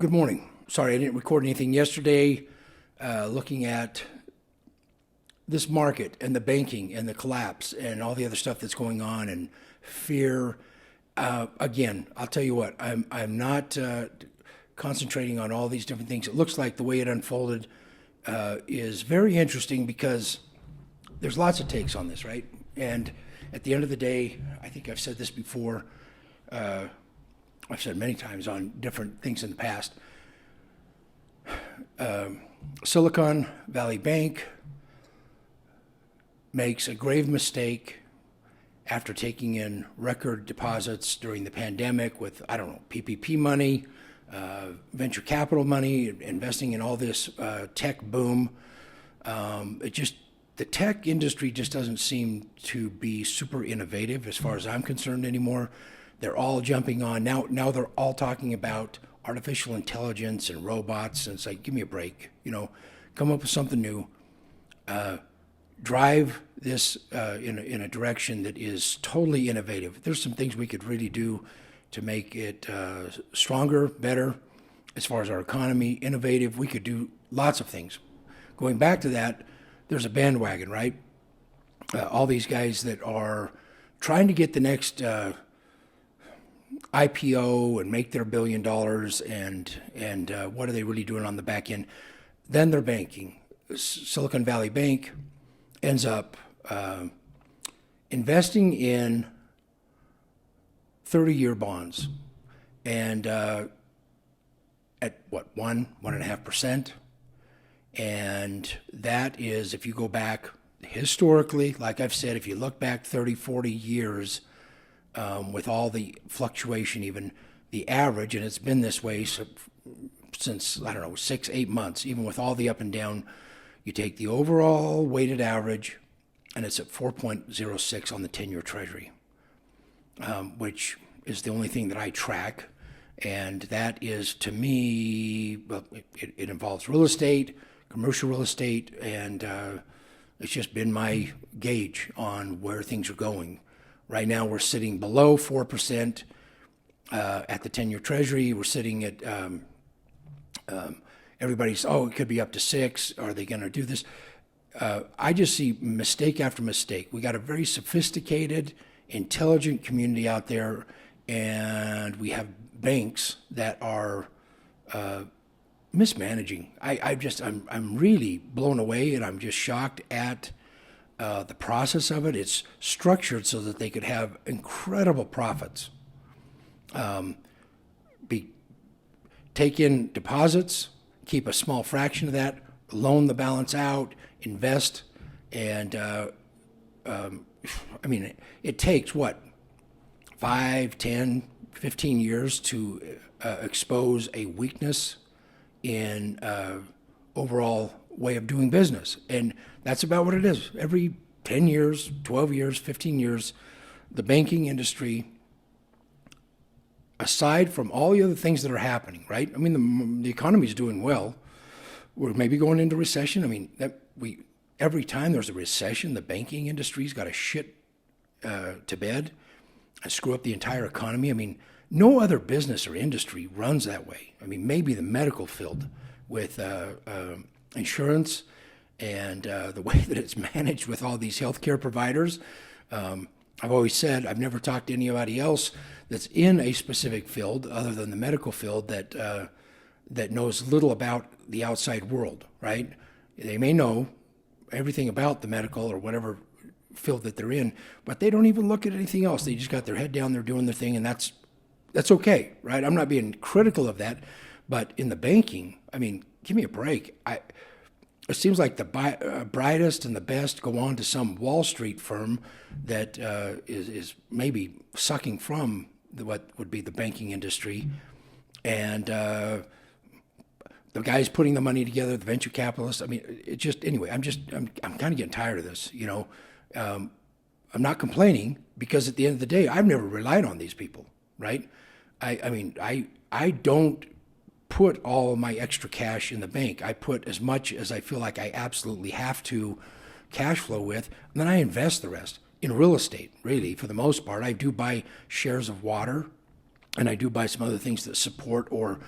Good morning. Sorry, I didn't record anything yesterday. Looking at this market and the banking and the collapse and all the other stuff that's going on and fear. Again, I'll tell you what, I'm not concentrating on all these different things. It looks like the way it unfolded is very interesting because there's lots of takes on this, right? And at the end of the day, I think I've said this before. I've said many times on different things in the past. Silicon Valley Bank makes a grave mistake after taking in record deposits during the pandemic with, I don't know, PPP money, venture capital money, investing in all this tech boom. The tech industry just doesn't seem to be super innovative as far as I'm concerned anymore. They're all jumping on. Now they're all talking about artificial intelligence and robots, and it's like, give me a break. Come up with something new. Drive this in a direction that is totally innovative. There's some things we could really do to make it stronger, better, as far as our economy, innovative. We could do lots of things. Going back to that, there's a bandwagon, right? All these guys that are trying to get the next IPO and make their $1 billion, and what are they really doing on the back end? Then they're banking. Silicon Valley Bank ends up investing in 30-year bonds, and at what, 1.5%, and that is, if you go back historically, like I've said, if you look back 30, 40 years. With all the fluctuation, even the average, and it's been this way since, I don't know, 6, 8 months, even with all the up and down, you take the overall weighted average, and it's at 4.06 on the 10-year Treasury, which is the only thing that I track. And that is, to me, well, it involves real estate, commercial real estate, and it's just been my gauge on where things are going. Right now, we're sitting below 4% at the 10-year Treasury. We're sitting at, everybody's, it could be up to 6. Are they going to do this? I just see mistake after mistake. We got a very sophisticated, intelligent community out there, and we have banks that are mismanaging. I'm really blown away, and I'm just shocked at the process of it. It's structured so that they could have incredible profits. Take in deposits, keep a small fraction of that, loan the balance out, invest, and it takes what, 5, 10, 15 years to expose a weakness in overall way of doing business. And that's about what it is. Every 10 years, 12 years, 15 years, the banking industry, aside from all the other things that are happening, right? The economy is doing well. We're maybe going into recession. Every time there's a recession, the banking industry's got to shit to bed and screw up the entire economy. No other business or industry runs that way. Maybe the medical field with insurance and the way that it's managed with all these healthcare providers. I've always said I've never talked to anybody else that's in a specific field other than the medical field that knows little about the outside world, right? They may know everything about the medical or whatever field that they're in, but they don't even look at anything else. They just got their head down, they're doing their thing, and that's okay, right? I'm not being critical of that, but in the banking, give me a break. It seems like the brightest and the best go on to some Wall Street firm that is maybe sucking from what would be the banking industry, and the guys putting the money together, the venture capitalists. Anyway, I'm kind of getting tired of this. I'm not complaining because at the end of the day, I've never relied on these people, right? I don't put all my extra cash in the bank. I put as much as I feel like I absolutely have to cash flow with, and then I invest the rest in real estate, really, for the most part. I do buy shares of water, and I do buy some other things that support or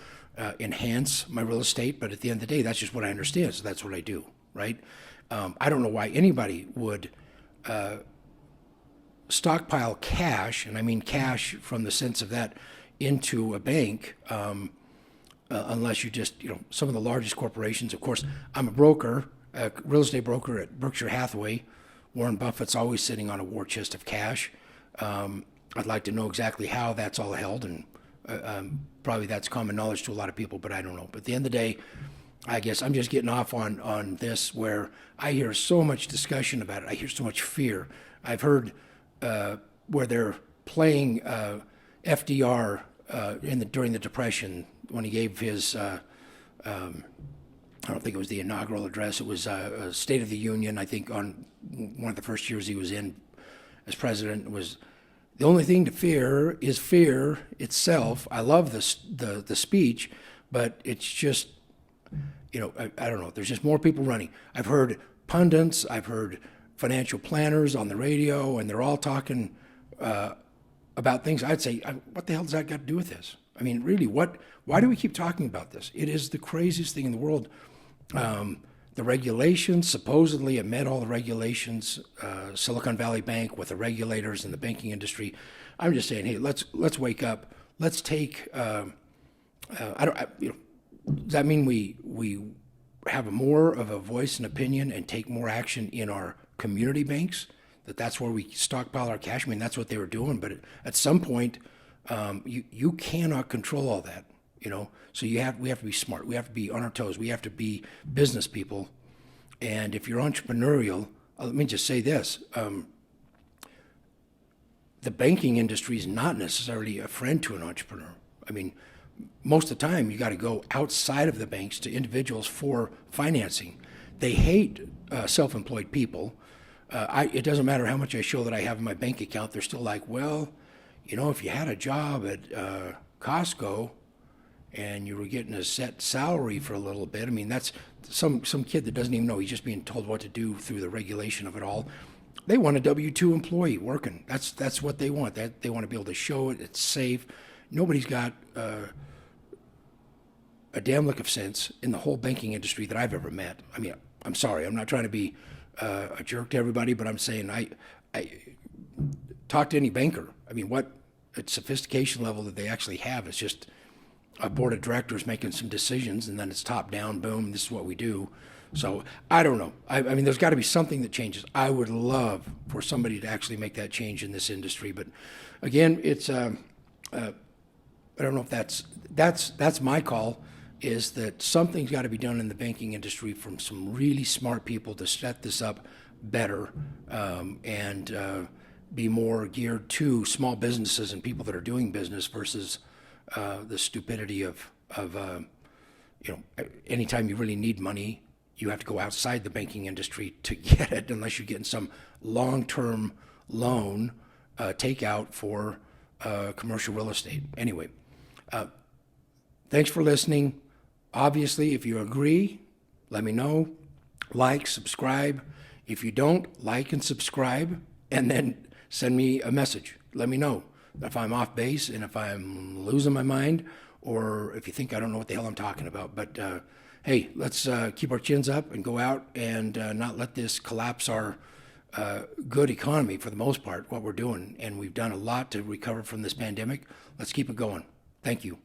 enhance my real estate, but at the end of the day, that's just what I understand, so that's what I do, right? I don't know why anybody would stockpile cash, and I mean cash from the sense of that, into a bank, unless you just, some of the largest corporations. Of course, I'm a broker, a real estate broker at Berkshire Hathaway. Warren Buffett's always sitting on a war chest of cash. I'd like to know exactly how that's all held, and probably that's common knowledge to a lot of people, but I don't know. But at the end of the day, I guess I'm just getting off on this, where I hear so much discussion about it. I hear so much fear. I've heard where they're playing FDR during the Depression, when he gave his, I don't think it was the inaugural address, it was a State of the Union, I think, on one of the first years he was in as president. It was, the only thing to fear is fear itself. I love the speech, but it's just, I don't know. There's just more people running. I've heard pundits, I've heard financial planners on the radio, and they're all talking about things. I'd say, what the hell does that got to do with this? I mean, really, why do we keep talking about this? It is the craziest thing in the world. The regulations, supposedly it met all the regulations, Silicon Valley Bank with the regulators and the banking industry. I'm just saying, hey, let's wake up. Let's take, does that mean we have more of a voice and opinion and take more action in our community banks? That's where we stockpile our cash? I mean, that's what they were doing, but at some point, you cannot control all that, So we have to be smart. We have to be on our toes. We have to be business people. And if you're entrepreneurial, let me just say this: the banking industry is not necessarily a friend to an entrepreneur. I mean, most of the time, you got to go outside of the banks to individuals for financing. They hate self-employed people. It doesn't matter how much I show that I have in my bank account. They're still like, well, if you had a job at Costco and you were getting a set salary for a little bit, I mean, that's some kid that doesn't even know. He's just being told what to do through the regulation of it all. They want a W-2 employee working. That's what they want. They want to be able to show it. It's safe. Nobody's got a damn lick of sense in the whole banking industry that I've ever met. I mean, I'm sorry. I'm not trying to be a jerk to everybody, but I'm saying I talk to any banker. I mean, what sophistication level that they actually have is just a board of directors making some decisions, and then it's top down, boom, this is what we do. So I don't know. I mean, there's got to be something that changes. I would love for somebody to actually make that change in this industry. But again, it's I don't know if that's my call, is that something's got to be done in the banking industry from some really smart people to set this up better, and be more geared to small businesses and people that are doing business versus the stupidity of anytime you really need money, you have to go outside the banking industry to get it, unless you're getting some long-term loan takeout for commercial real estate. Anyway, thanks for listening. Obviously, if you agree, let me know. Like, subscribe. If you don't, like and subscribe, and then send me a message. Let me know if I'm off base and if I'm losing my mind, or if you think I don't know what the hell I'm talking about. But hey, let's keep our chins up and go out and not let this collapse our good economy for the most part, what we're doing. And we've done a lot to recover from this pandemic. Let's keep it going. Thank you.